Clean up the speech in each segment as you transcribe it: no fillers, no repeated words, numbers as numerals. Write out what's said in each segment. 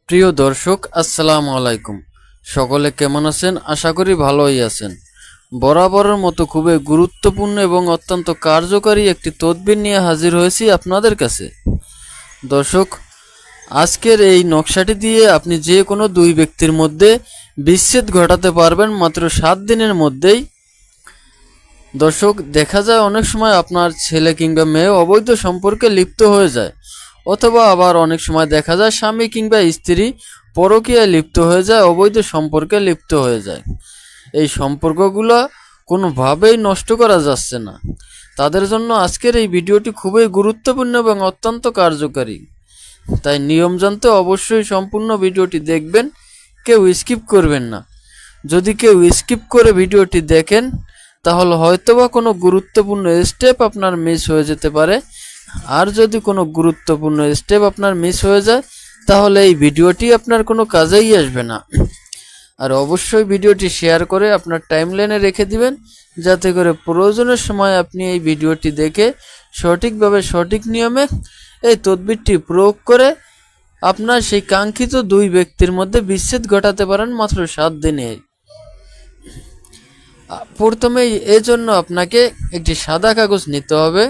প্রিয় দর্শক, আসসালামু আলাইকুম। সকলে কেমন আছেন? আশা করি ভালোই আছেন। বরাবরের মতো খুবই গুরুত্বপূর্ণ এবং অত্যন্ত কার্যকারী একটি তদবির নিয়ে হাজির হয়েছি আপনাদের কাছে। দর্শক, আজকের এই নকশাটি দিয়ে আপনি যে কোনো দুই ব্যক্তির মধ্যে বিচ্ছেদ ঘটাতে পারবেন মাত্র 7 দিনের মধ্যেই। দর্শক, দেখা যায় অনেক সময় আপনার ছেলে কিংবা মেয়ে অবৈধ সম্পর্কে লিপ্ত হয়ে যায়, অথবা আবার অনেক সময় দেখা যায় স্বামী কিংবা স্ত্রী পরকীয়ায় লিপ্ত হয়ে যায়, অবৈধ সম্পর্কে লিপ্ত হয়ে যায়। এই সম্পর্কগুলো কোনোভাবেই নষ্ট করা যাচ্ছে না। তাদের জন্য আজকের এই ভিডিওটি খুবই গুরুত্বপূর্ণ এবং অত্যন্ত কার্যকারী। তাই নিয়ম জানতে অবশ্যই সম্পূর্ণ ভিডিওটি দেখবেন, কেউ স্কিপ করবেন না। যদি কেউ স্কিপ করে ভিডিওটি দেখেন তাহলে হয়তোবা কোনো গুরুত্বপূর্ণ স্টেপ আপনার মিস হয়ে যেতে পারে। আর যদি কোনো গুরুত্বপূর্ণ স্টেপ আপনার মিস হয়ে যায় তাহলে এই ভিডিওটি আপনার কোনো কাজেই আসবে না। আর অবশ্যই ভিডিওটি শেয়ার করে আপনার টাইমলাইনে রেখে দিবেন, যাতে করে প্রয়োজনের সময় আপনি এই ভিডিওটি দেখে সঠিকভাবে সঠিক নিয়মে এই তদবিরটি প্রয়োগ করে আপনার সেই কাঙ্ক্ষিত দুই ব্যক্তির মধ্যে বিচ্ছেদ ঘটাতে পারেন মাত্র 7 দিনে। প্রথমেই এজন্য আপনাকে একটি সাদা কাগজ নিতে হবে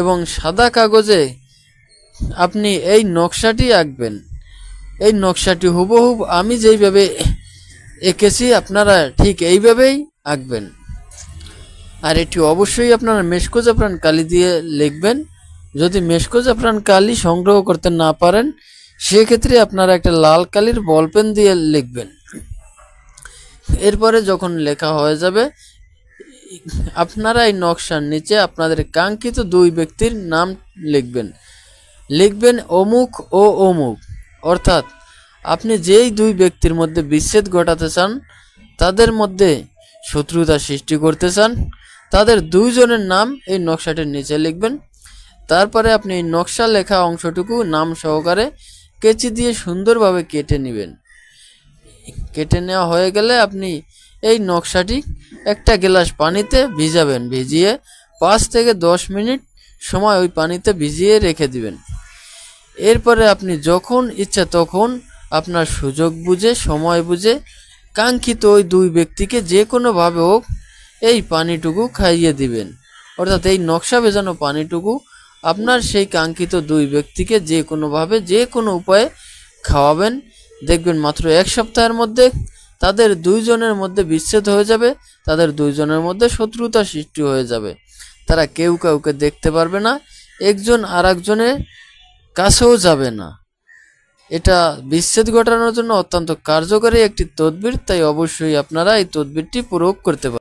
এবং সাদা কাগজে আপনি এই নকশাটি আঁকবেন। এই নকশাটি হুবহু আমি যেইভাবে এঁকেছি আপনারা ঠিক এইভাবেই আঁকবেন। আর এটি অবশ্যই আপনারা মেশকো জাফরান কালি দিয়ে লিখবেন। যদি মেশকো জাফরান কালি সংগ্রহ করতে না পারেন সেক্ষেত্রে আপনারা একটা লাল কালির বল পেন দিয়ে লিখবেন। এরপরে যখন লেখা হয়ে যাবে আপনারা এই নকশার নিচে আপনাদের কাঙ্ক্ষিত দুই ব্যক্তির নাম লিখবেন অমুক ও অমুক। অর্থাৎ আপনি যেই দুই ব্যক্তির মধ্যে বিচ্ছেদ ঘটাতে চান, তাদের মধ্যে শত্রুতা সৃষ্টি করতে চান, তাদের দুইজনের নাম এই নকশাটির নিচে লিখবেন। তারপরে আপনি এই নকশা লেখা অংশটুকু নাম সহকারে কেচি দিয়ে সুন্দরভাবে কেটে নেবেন। কেটে নেওয়া হয়ে গেলে আপনি এই নকশাটি একটা গ্লাস পানিতে ভিজাবেন। ভিজিয়ে 5 থেকে 10 মিনিট সময় ওই পানিতে ভিজিয়ে রেখে দিবেন। এরপরে আপনি যখন ইচ্ছা তখন আপনার সুযোগ বুঝে সময় বুঝে কাঙ্ক্ষিত ওই দুই ব্যক্তিকে যে কোনোভাবে হোক এই পানিটুকু খাইয়ে দিবেন। অর্থাৎ এই নকশা ভেজানো পানিটুকু আপনার সেই কাঙ্ক্ষিত দুই ব্যক্তিকে যে কোনোভাবে যে কোনো উপায়ে খাওয়াবেন। দেখবেন মাত্র 1 সপ্তাহের মধ্যে তাদের দুইজনের মধ্যে বিচ্ছেদ হয়ে যাবে, তাদের দুইজনের মধ্যে শত্রুতা সৃষ্টি হয়ে যাবে। তারা কেউ কাউকে দেখতে পারবে না, একজন আর একজনের কাছেও যাবে না। এটা বিচ্ছেদ ঘটানোর জন্য অত্যন্ত কার্যকরী একটি তদবির। তাই অবশ্যই আপনারা এই তদবিরটি প্রয়োগ করতে পারেন।